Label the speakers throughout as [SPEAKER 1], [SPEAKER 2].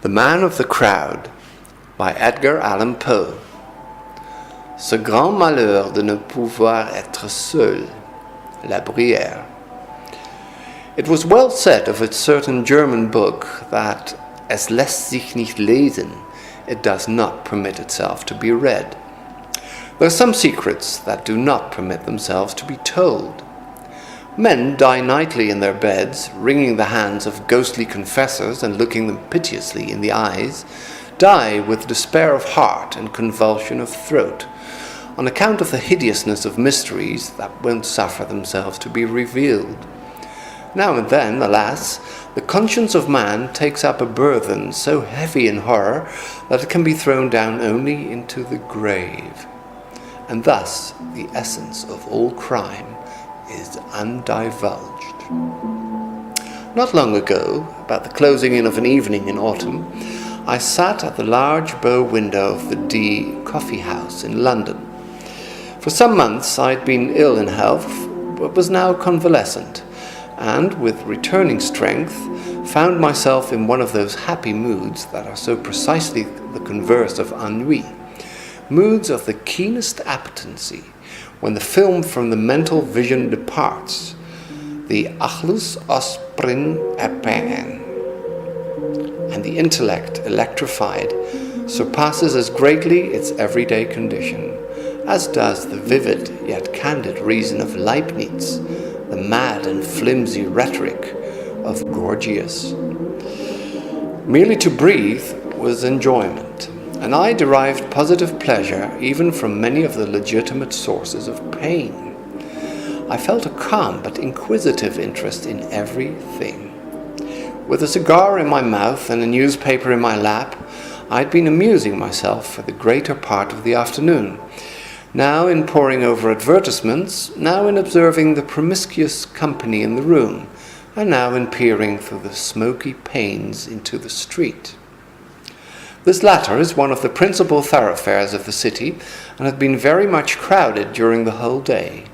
[SPEAKER 1] The Man of the Crowd by Edgar Allan Poe. Ce grand malheur de ne pouvoir être seul, la bruyère. It was well said of a certain German book that es lässt sich nicht lesen, it does not permit itself to be read. There are some secrets that do not permit themselves to be told. Men die nightly in their beds, wringing the hands of ghostly confessors and looking them piteously in the eyes, die with despair of heart and convulsion of throat, on account of the hideousness of mysteries that won't suffer themselves to be revealed. Now and then, alas, the conscience of man takes up a burthen so heavy in horror that it can be thrown down only into the grave. And thus the essence of all crime is undivulged. Not long ago, about the closing in of an evening in autumn, I sat at the large bow window of the D coffee house in London. For some months I had been ill in health, but was now convalescent, and with returning strength found myself in one of those happy moods that are so precisely the converse of ennui, moods of the keenest appetency, when the film from the mental vision departs, the achlus osprin epen, and the intellect, electrified, surpasses as greatly its everyday condition, as does the vivid yet candid reason of Leibniz, the mad and flimsy rhetoric of Gorgias. Merely to breathe was enjoyment, and I derived positive pleasure even from many of the legitimate sources of pain. I felt a calm but inquisitive interest in everything. With a cigar in my mouth and a newspaper in my lap, I had been amusing myself for the greater part of the afternoon, now in poring over advertisements, now in observing the promiscuous company in the room, and now in peering through the smoky panes into the street. This latter is one of the principal thoroughfares of the city, and had been very much crowded during the whole day.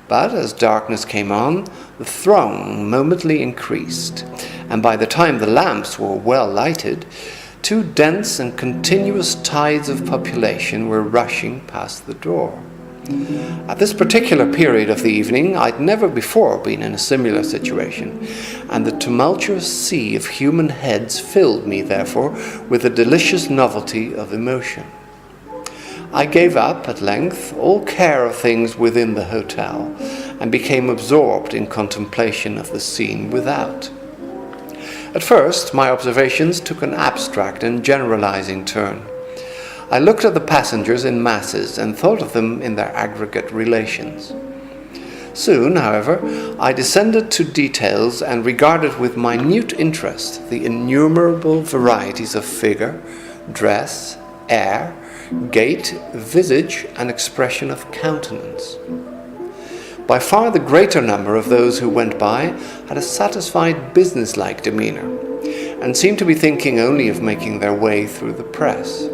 [SPEAKER 1] But as darkness came on, the throng momently increased, and by the time the lamps were well lighted, two dense and continuous tides of population were rushing past the door. At this particular period of the evening, I'd never before been in a similar situation, and the tumultuous sea of human heads filled me, therefore, with a delicious novelty of emotion. I gave up, at length, all care of things within the hotel, and became absorbed in contemplation of the scene without. At first, my observations took an abstract and generalizing turn. I looked at the passengers in masses and thought of them in their aggregate relations. Soon, however, I descended to details and regarded with minute interest the innumerable varieties of figure, dress, air, gait, visage, and expression of countenance. By far the greater number of those who went by had a satisfied business-like demeanor, and seemed to be thinking only of making their way through the press.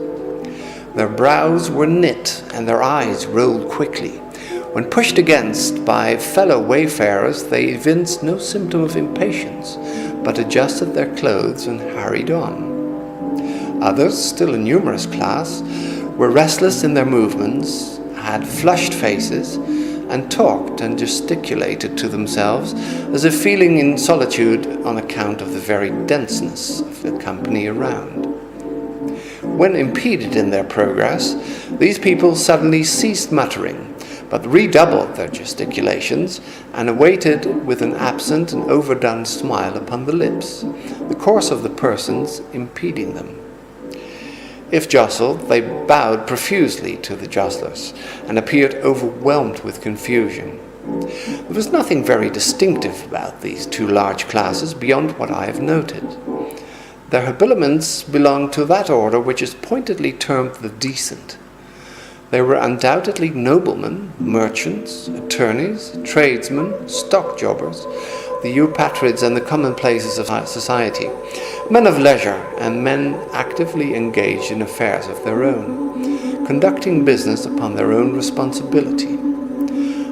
[SPEAKER 1] Their brows were knit, and their eyes rolled quickly. When pushed against by fellow wayfarers, they evinced no symptom of impatience, but adjusted their clothes and hurried on. Others, still a numerous class, were restless in their movements, had flushed faces, and talked and gesticulated to themselves as if feeling in solitude on account of the very denseness of the company around. When impeded in their progress, these people suddenly ceased muttering, but redoubled their gesticulations and awaited with an absent and overdone smile upon the lips the course of the persons impeding them. If jostled, they bowed profusely to the jostlers and appeared overwhelmed with confusion. There was nothing very distinctive about these two large classes beyond what I have noted. Their habiliments belonged to that order which is pointedly termed the decent. They were undoubtedly noblemen, merchants, attorneys, tradesmen, stock jobbers, the eupatrids and the commonplaces of society, men of leisure and men actively engaged in affairs of their own, conducting business upon their own responsibility.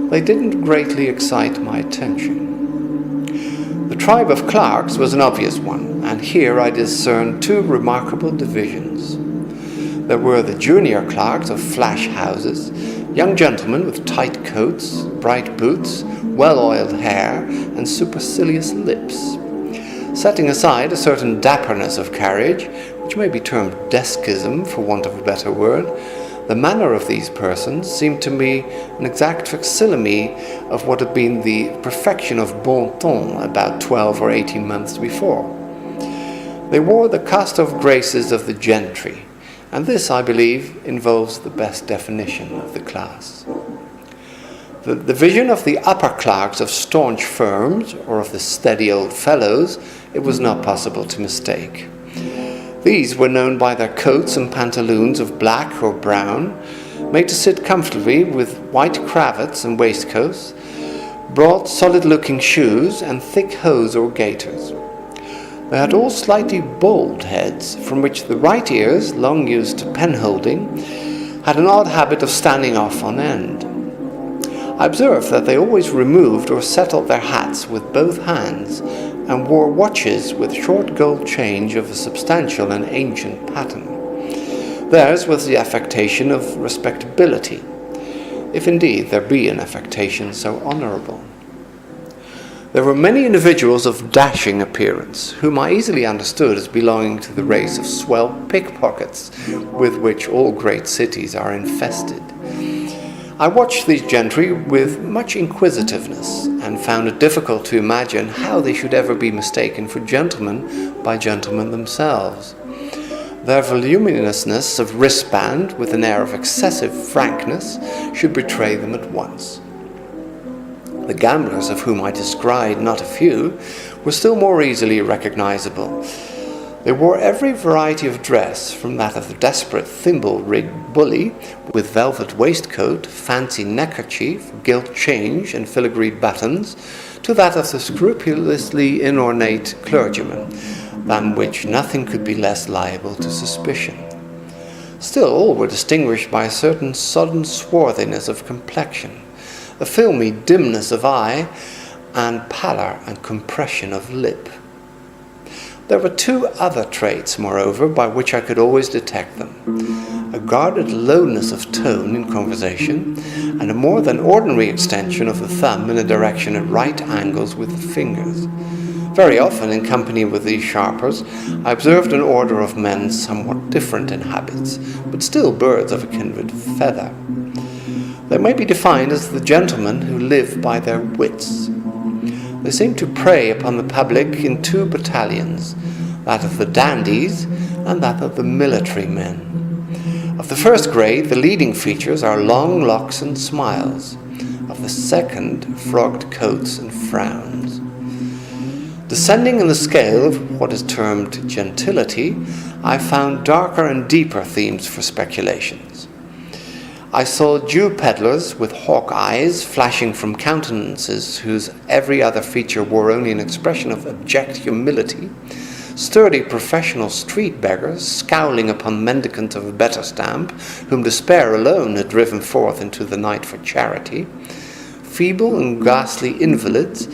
[SPEAKER 1] They didn't greatly excite my attention. The tribe of clerks was an obvious one, and here I discerned two remarkable divisions. There were the junior clerks of flash houses, young gentlemen with tight coats, bright boots, well-oiled hair, and supercilious lips. Setting aside a certain dapperness of carriage, which may be termed deskism for want of a better word, the manner of these persons seemed to me an exact facsimile of what had been the perfection of bon ton about 12 or 18 months before. They wore the cast off graces of the gentry, and this, I believe, involves the best definition of the class. The division of the upper clerks of staunch firms, or of the steady old fellows, it was not possible to mistake. These were known by their coats and pantaloons of black or brown, made to sit comfortably with white cravats and waistcoats, broad solid-looking shoes, and thick hose or gaiters. They had all slightly bald heads, from which the right ears, long used to pen-holding, had an odd habit of standing off on end. I observed that they always removed or settled their hats with both hands, and wore watches with short gold change of a substantial and ancient pattern. Theirs was the affectation of respectability, if indeed there be an affectation so honourable. There were many individuals of dashing appearance, whom I easily understood as belonging to the race of swell pickpockets, with which all great cities are infested. I watched these gentry with much inquisitiveness, and found it difficult to imagine how they should ever be mistaken for gentlemen by gentlemen themselves. Their voluminousness of wristband, with an air of excessive frankness, should betray them at once. The gamblers, of whom I descried not a few, were still more easily recognizable. They wore every variety of dress, from that of the desperate thimble-rigged bully, with velvet waistcoat, fancy neckerchief, gilt change, and filigreed buttons, to that of the scrupulously inornate clergyman, than which nothing could be less liable to suspicion. Still, all were distinguished by a certain sodden swarthiness of complexion, a filmy dimness of eye, and pallor and compression of lip. There were two other traits, moreover, by which I could always detect them: a guarded lowness of tone in conversation, and a more than ordinary extension of the thumb in a direction at right angles with the fingers. Very often, in company with these sharpers, I observed an order of men somewhat different in habits, but still birds of a kindred feather. They may be defined as the gentlemen who live by their wits. They seem to prey upon the public in two battalions, that of the dandies and that of the military men. Of the first grade, the leading features are long locks and smiles. Of the second, frogged coats and frowns. Descending in the scale of what is termed gentility, I found darker and deeper themes for speculations. I saw Jew peddlers with hawk eyes flashing from countenances whose every other feature wore only an expression of abject humility, sturdy professional street beggars scowling upon mendicants of a better stamp, whom despair alone had driven forth into the night for charity, feeble and ghastly invalids,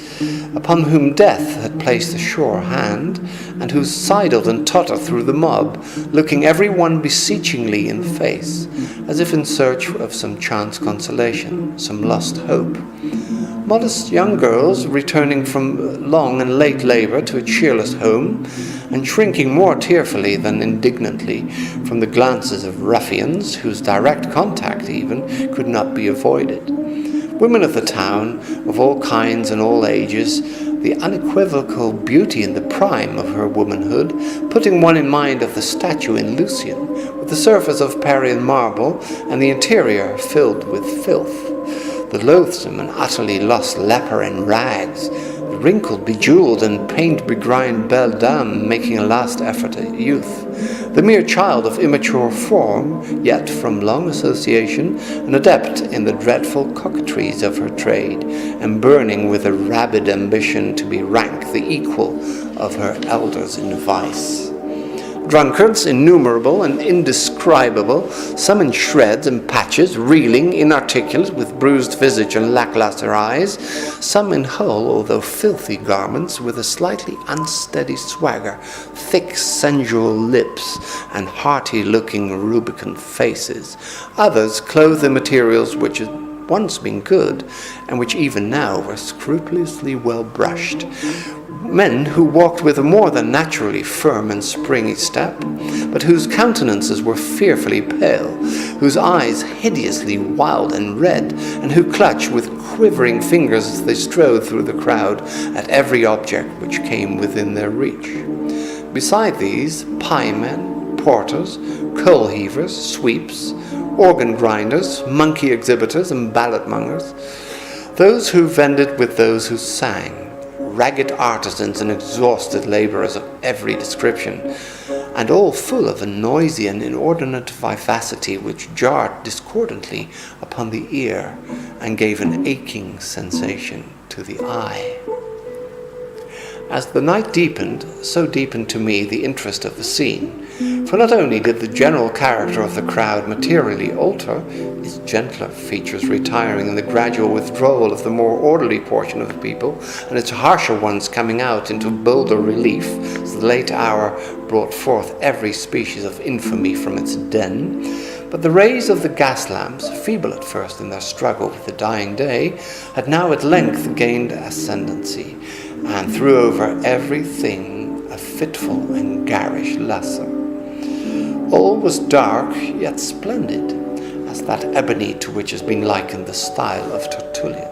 [SPEAKER 1] upon whom death had placed a sure hand, and who sidled and tottered through the mob, looking every one beseechingly in the face, as if in search of some chance consolation, some lost hope. Modest young girls returning from long and late labour to a cheerless home, and shrinking more tearfully than indignantly from the glances of ruffians, whose direct contact even could not be avoided. Women of the town, of all kinds and all ages, the unequivocal beauty in the prime of her womanhood, putting one in mind of the statue in Lucian, with the surface of Parian marble and the interior filled with filth, the loathsome and utterly lost leper in rags, the wrinkled, bejewelled, and paint-begrimed belle dame making a last effort at youth, the mere child of immature form, yet from long association an adept in the dreadful coquetries of her trade, and burning with a rabid ambition to be rank the equal of her elders in vice. Drunkards innumerable and indescribable, some in shreds and patches, reeling, inarticulate, with bruised visage and lackluster eyes, some in whole, although filthy garments, with a slightly unsteady swagger, thick sensual lips, and hearty-looking rubicund faces. Others clothed in materials which had once been good, and which even now were scrupulously well brushed. Men who walked with a more than naturally firm and springy step, but whose countenances were fearfully pale, whose eyes hideously wild and red, and who clutched with quivering fingers as they strode through the crowd at every object which came within their reach. Beside these, piemen, porters, coal heavers, sweeps, organ grinders, monkey exhibitors, and ballad-mongers, those who vended with those who sang, ragged artisans and exhausted labourers of every description, and all full of a noisy and inordinate vivacity which jarred discordantly upon the ear and gave an aching sensation to the eye. As the night deepened, so deepened to me the interest of the scene, for not only did the general character of the crowd materially alter, its gentler features retiring in the gradual withdrawal of the more orderly portion of the people, and its harsher ones coming out into bolder relief as the late hour brought forth every species of infamy from its den, but the rays of the gas lamps, feeble at first in their struggle with the dying day, had now at length gained ascendancy, and threw over everything a fitful and garish lustre. All was dark, yet splendid, as that ebony to which has been likened the style of Tertullian.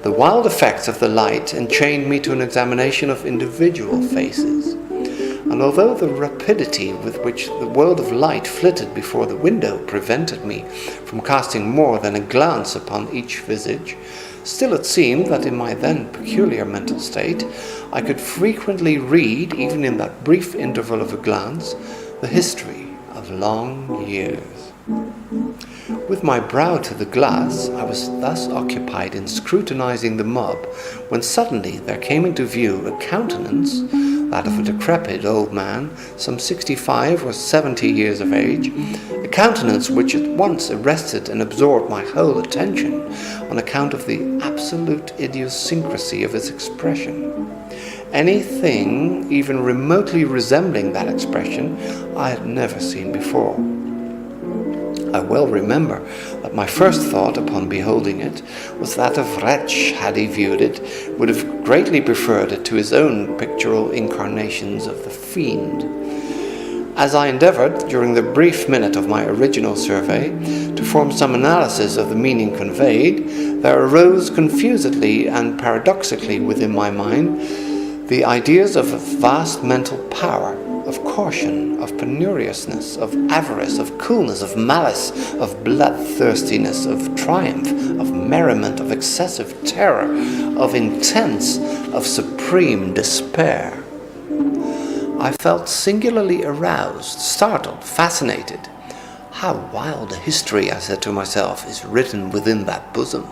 [SPEAKER 1] The wild effects of the light enchained me to an examination of individual faces, and although the rapidity with which the world of light flitted before the window prevented me from casting more than a glance upon each visage, still it seemed that in my then peculiar mental state I could frequently read, even in that brief interval of a glance, the history of long years. With my brow to the glass, I was thus occupied in scrutinizing the mob, when suddenly there came into view a countenance, that of a decrepit old man, some 65 or 70 years of age, a countenance which at once arrested and absorbed my whole attention on account of the absolute idiosyncrasy of its expression. Anything even remotely resembling that expression I had never seen before. I well remember that my first thought upon beholding it was that of wretch, had he viewed it, would have greatly preferred it to his own pictorial incarnations of the fiend. As I endeavoured, during the brief minute of my original survey, to form some analysis of the meaning conveyed, there arose confusedly and paradoxically within my mind the ideas of a vast mental power, of caution, of penuriousness, of avarice, of coolness, of malice, of bloodthirstiness, of triumph, of merriment, of excessive terror, of intense, of supreme despair. I felt singularly aroused, startled, fascinated. How wild a history, I said to myself, is written within that bosom.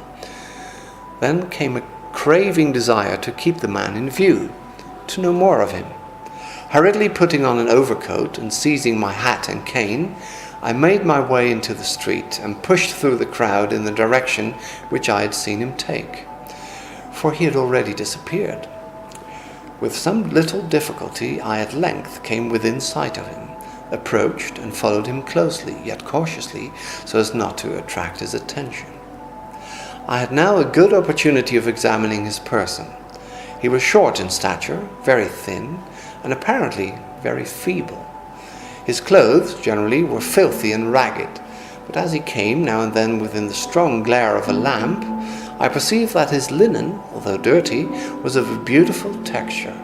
[SPEAKER 1] Then came a craving desire to keep the man in view, to know more of him. Hurriedly putting on an overcoat and seizing my hat and cane, I made my way into the street and pushed through the crowd in the direction which I had seen him take, for he had already disappeared. With some little difficulty I at length came within sight of him, approached and followed him closely, yet cautiously, so as not to attract his attention. I had now a good opportunity of examining his person. He was short in stature, very thin, and apparently very feeble. His clothes generally were filthy and ragged, but as he came now and then within the strong glare of a lamp, I perceived that his linen, although dirty, was of a beautiful texture,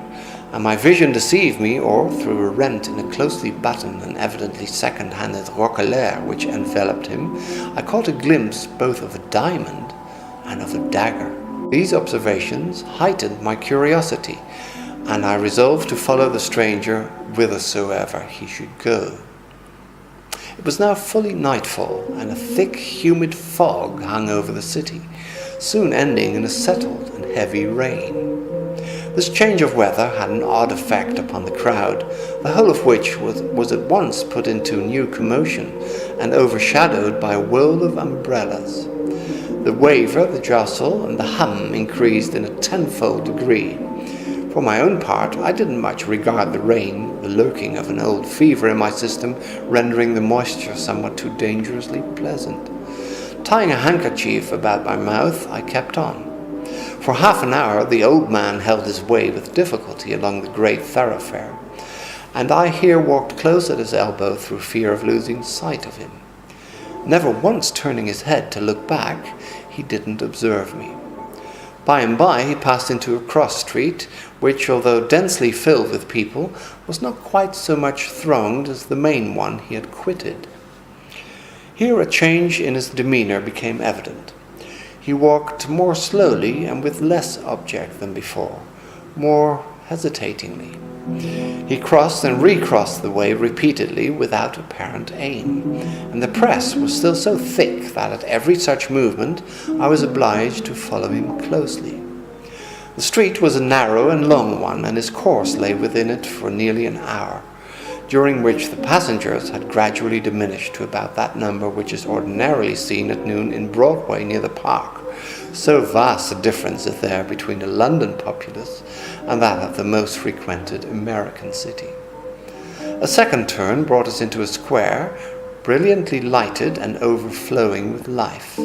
[SPEAKER 1] and my vision deceived me, or through a rent in a closely buttoned and evidently second-handed roquelaire which enveloped him, I caught a glimpse both of a diamond and of a dagger. These observations heightened my curiosity, and I resolved to follow the stranger whithersoever he should go. It was now fully nightfall, and a thick, humid fog hung over the city, soon ending in a settled and heavy rain. This change of weather had an odd effect upon the crowd, the whole of which was at once put into new commotion and overshadowed by a whirl of umbrellas. The waver, the jostle, and the hum increased in a tenfold degree. For my own part, I didn't much regard the rain, the lurking of an old fever in my system rendering the moisture somewhat too dangerously pleasant. Tying a handkerchief about my mouth, I kept on. For half an hour the old man held his way with difficulty along the great thoroughfare, and I here walked close at his elbow through fear of losing sight of him. Never once turning his head to look back, he didn't observe me. By and by he passed into a cross street, which, although densely filled with people, was not quite so much thronged as the main one he had quitted. Here a change in his demeanour became evident. He walked more slowly and with less object than before, more hesitatingly. He crossed and recrossed the way repeatedly without apparent aim, and the press was still so thick that at every such movement I was obliged to follow him closely. The street was a narrow and long one, and his course lay within it for nearly an hour, during which the passengers had gradually diminished to about that number which is ordinarily seen at noon in Broadway near the Park. So vast a difference is there between the London populace and that of the most frequented American city. A second turn brought us into a square, brilliantly lighted and overflowing with life.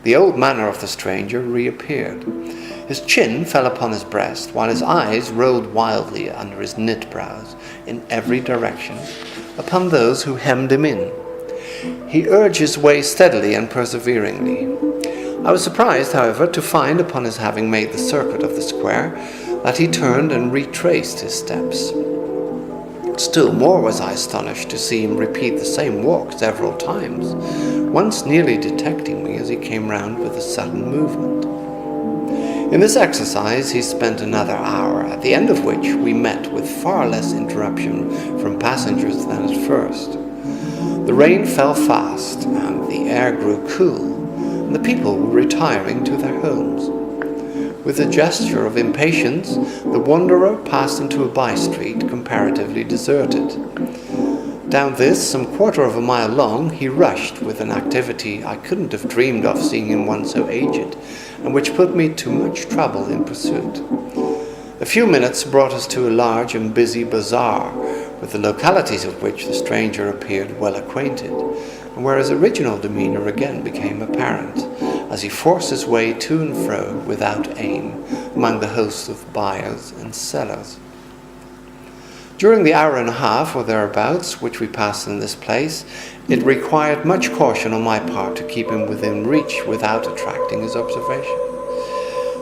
[SPEAKER 1] The old manner of the stranger reappeared. His chin fell upon his breast, while his eyes rolled wildly under his knit brows in every direction upon those who hemmed him in. He urged his way steadily and perseveringly. I was surprised, however, to find, upon his having made the circuit of the square, that he turned and retraced his steps. Still more was I astonished to see him repeat the same walk several times, once nearly detecting me as he came round with a sudden movement. In this exercise he spent another hour, at the end of which we met with far less interruption from passengers than at first. The rain fell fast, and the air grew cool, and the people were retiring to their homes. With a gesture of impatience, the wanderer passed into a by-street comparatively deserted. Down this, some quarter of a mile long, he rushed with an activity I couldn't have dreamed of seeing in one so aged, and which put me to much trouble in pursuit. A few minutes brought us to a large and busy bazaar, with the localities of which the stranger appeared well acquainted, and where his original demeanour again became apparent, as he forced his way to and fro without aim among the hosts of buyers and sellers. During the hour and a half or thereabouts which we passed in this place, it required much caution on my part to keep him within reach without attracting his observation.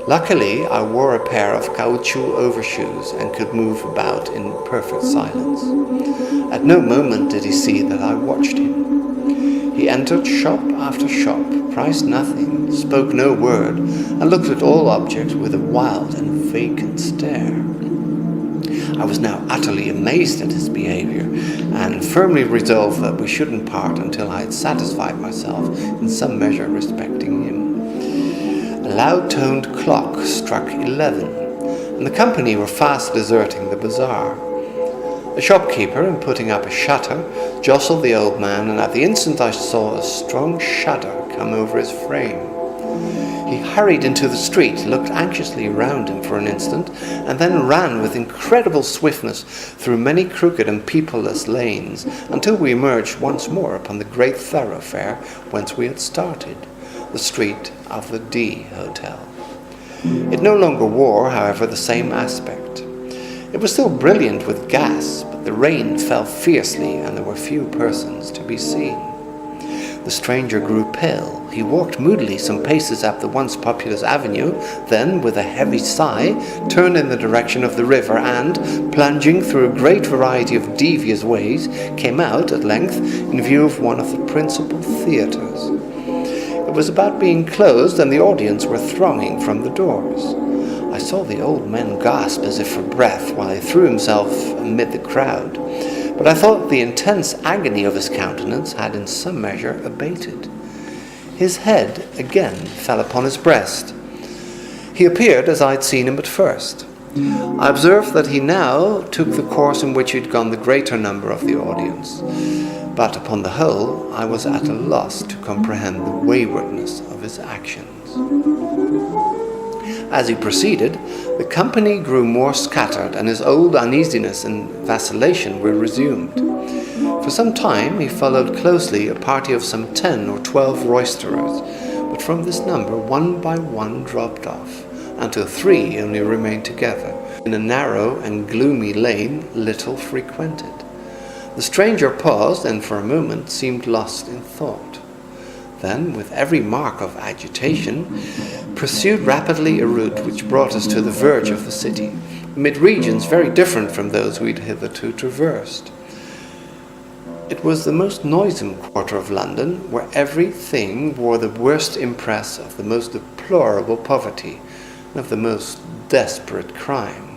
[SPEAKER 1] Luckily, I wore a pair of caoutchouc overshoes and could move about in perfect silence. At no moment did he see that I watched him. He entered shop after shop, priced nothing, spoke no word, and looked at all objects with a wild and vacant stare. I was now utterly amazed at his behaviour, and firmly resolved that we shouldn't part until I had satisfied myself in some measure respecting him. A loud-toned clock struck 11, and the company were fast deserting the bazaar. The shopkeeper, in putting up a shutter, jostled the old man, and at the instant I saw a strong shudder come over his frame. He hurried into the street, looked anxiously round him for an instant, and then ran with incredible swiftness through many crooked and peopleless lanes until we emerged once more upon the great thoroughfare whence we had started, the street of the D Hotel. It no longer wore, however, the same aspect. It was still brilliant with gas, but the rain fell fiercely and there were few persons to be seen. The stranger grew pale. He walked moodily some paces up the once populous avenue, then, with a heavy sigh, turned in the direction of the river and, plunging through a great variety of devious ways, came out, at length, in view of one of the principal theatres. It was about being closed, and the audience were thronging from the doors. I saw the old man gasp as if for breath while he threw himself amid the crowd, but I thought the intense agony of his countenance had in some measure abated. His head again fell upon his breast. He appeared as I had seen him at first. I observed that he now took the course in which had gone the greater number of the audience, but upon the whole I was at a loss to comprehend the waywardness of his actions. As he proceeded, the company grew more scattered, and his old uneasiness and vacillation were resumed. For some time he followed closely a party of some 10 or 12 roisterers, but from this number one by one dropped off, until 3 only remained together, in a narrow and gloomy lane little frequented. The stranger paused and for a moment seemed lost in thought. Then, with every mark of agitation, pursued rapidly a route which brought us to the verge of the city, amid regions very different from those we had hitherto traversed. It was the most noisome quarter of London, where everything wore the worst impress of the most deplorable poverty and of the most desperate crime.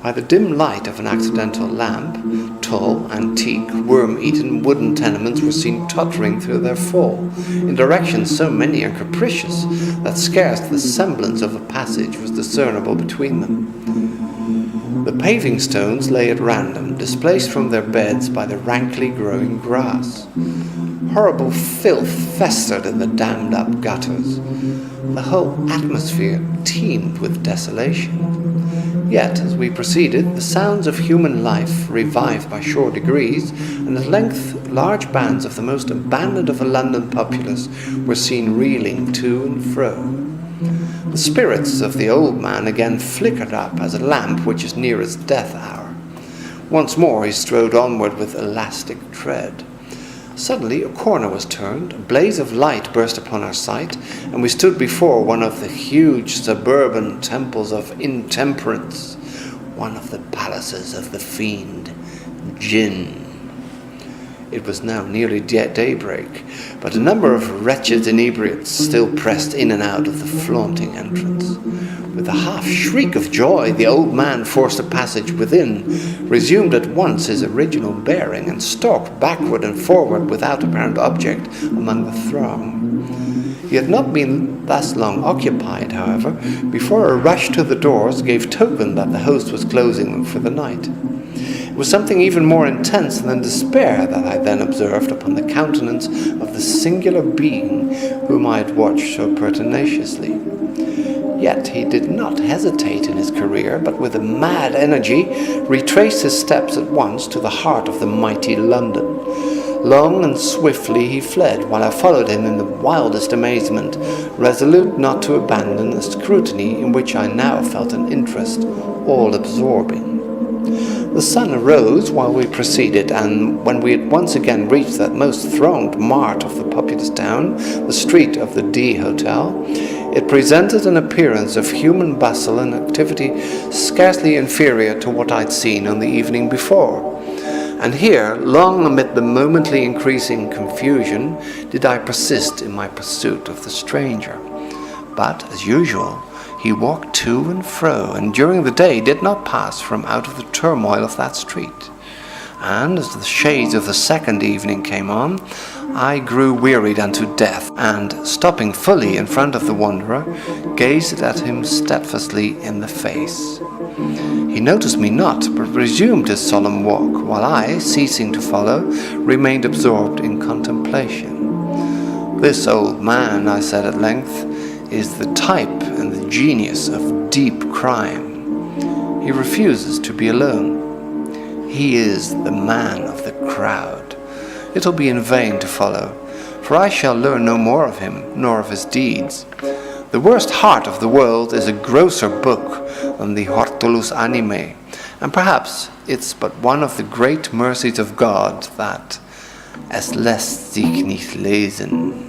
[SPEAKER 1] By the dim light of an accidental lamp, tall, antique, worm-eaten wooden tenements were seen tottering through their fall, in directions so many and capricious that scarce the semblance of a passage was discernible between them. The paving stones lay at random, displaced from their beds by the rankly growing grass. Horrible filth festered in the dammed-up gutters. The whole atmosphere teemed with desolation. Yet, as we proceeded, the sounds of human life revived by sure degrees, and at length large bands of the most abandoned of the London populace were seen reeling to and fro. The spirits of the old man again flickered up as a lamp which is near its death hour. Once more he strode onward with elastic tread. Suddenly a corner was turned, a blaze of light burst upon our sight, and we stood before one of the huge suburban temples of intemperance, one of the palaces of the fiend, Jinn. It was now nearly daybreak, but a number of wretched inebriates still pressed in and out of the flaunting entrance. With a half-shriek of joy, the old man forced a passage within, resumed at once his original bearing, and stalked backward and forward without apparent object among the throng. He had not been thus long occupied, however, before a rush to the doors gave token that the host was closing them for the night. It was something even more intense than despair that I then observed upon the countenance of the singular being whom I had watched so pertinaciously. Yet he did not hesitate in his career, but with a mad energy retraced his steps at once to the heart of the mighty London. Long and swiftly he fled, while I followed him in the wildest amazement, resolute not to abandon a scrutiny in which I now felt an interest all-absorbing. The sun arose while we proceeded, and when we had once again reached that most thronged mart of the populous town, the street of the D Hotel, it presented an appearance of human bustle and activity scarcely inferior to what I'd seen on the evening before. And here, long amid the momently increasing confusion, did I persist in my pursuit of the stranger. But, as usual, he walked to and fro, and during the day did not pass from out of the turmoil of that street. And as the shades of the second evening came on, I grew wearied unto death, and, stopping fully in front of the wanderer, gazed at him steadfastly in the face. He noticed me not, but resumed his solemn walk, while I, ceasing to follow, remained absorbed in contemplation. "This old man," I said at length, "is the type and the genius of deep crime. He refuses to be alone. He is the man of the crowd. It'll be in vain to follow, for I shall learn no more of him, nor of his deeds. The worst heart of the world is a grosser book than the Hortulus Animae, and perhaps it's but one of the great mercies of God that es lässt sich nicht lesen."